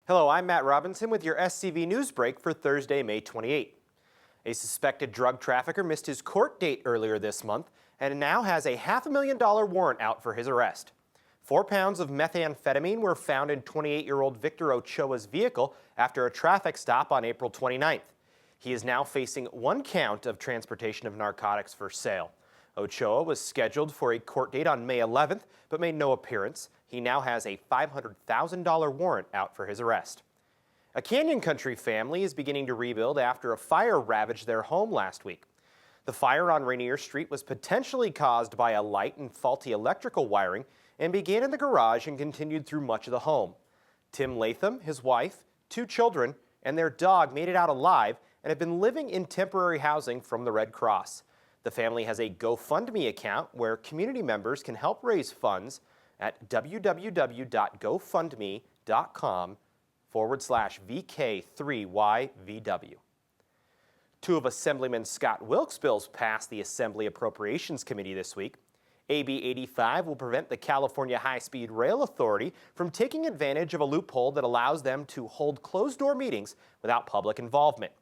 Hello, I'm Matt Robinson with your SCV NewsBreak for Thursday, May 28. A suspected drug trafficker missed his court date earlier this month and now has a $500,000 warrant out for his arrest. 4 pounds of methamphetamine were found in 28-year-old Victor Ochoa's vehicle after a traffic stop on April 29th. He is now facing 1 count of transportation of narcotics for sale. Ochoa was scheduled for a court date on May 11th, but made no appearance. He now has a $500,000 warrant out for his arrest. A Canyon Country family is beginning to rebuild after a fire ravaged their home last week. The fire on Rainier Street was potentially caused by a light and faulty electrical wiring and began in the garage and continued through much of the home. Tim Latham, his wife, 2 children, and their dog made it out alive and have been living in temporary housing from the Red Cross. The family has a GoFundMe account where community members can help raise funds at www.gofundme.com/VK3YVW. 2 of Assemblyman Scott Wilkes' bills passed the Assembly Appropriations Committee this week. AB 85 will prevent the California High-Speed Rail Authority from taking advantage of a loophole that allows them to hold closed-door meetings without public involvement.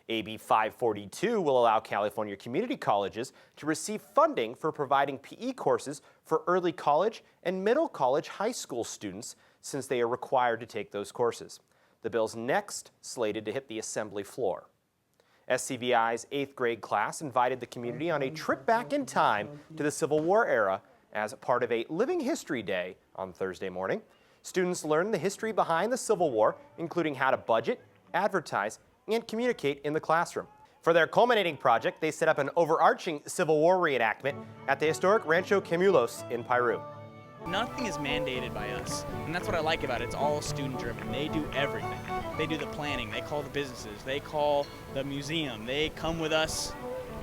AB 542 will allow California community colleges to receive funding for providing PE courses for early college and middle college high school students, since they are required to take those courses. The bill's next slated to hit the Assembly floor. SCVI's 8th grade class invited the community on a trip back in time to the Civil War era as part of a Living History Day on Thursday morning. Students learned the history behind the Civil War, including how to budget, advertise, and communicate in the classroom. For their culminating project, they set up an overarching Civil War reenactment at the historic Rancho Camulos in Piru. Nothing is mandated by us, and that's what I like about it. It's all student-driven. They do everything. They do the planning, they call the businesses, they call the museum, they come with us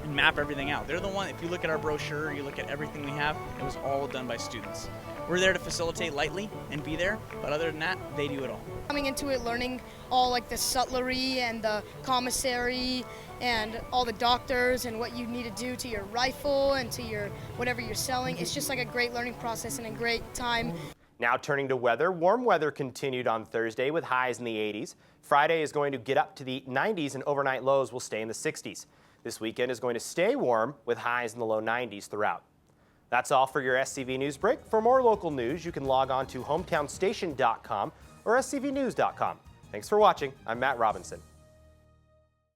and map everything out. They're the one, if you look at our brochure, you look at everything we have, it was all done by students. We're there to facilitate lightly and be there, but other than that, they do it all. Coming into it, learning all like the sutlery and the commissary and all the doctors and what you need to do to your rifle and to your whatever you're selling. It's just like a great learning process and a great time. Now turning to weather, warm weather continued on Thursday with highs in the 80s. Friday is going to get up to the 90s and overnight lows will stay in the 60s. This weekend is going to stay warm with highs in the low 90s throughout. That's all for your SCV NewsBreak. For more local news, you can log on to hometownstation.com or scvnews.com. Thanks for watching. I'm Matt Robinson.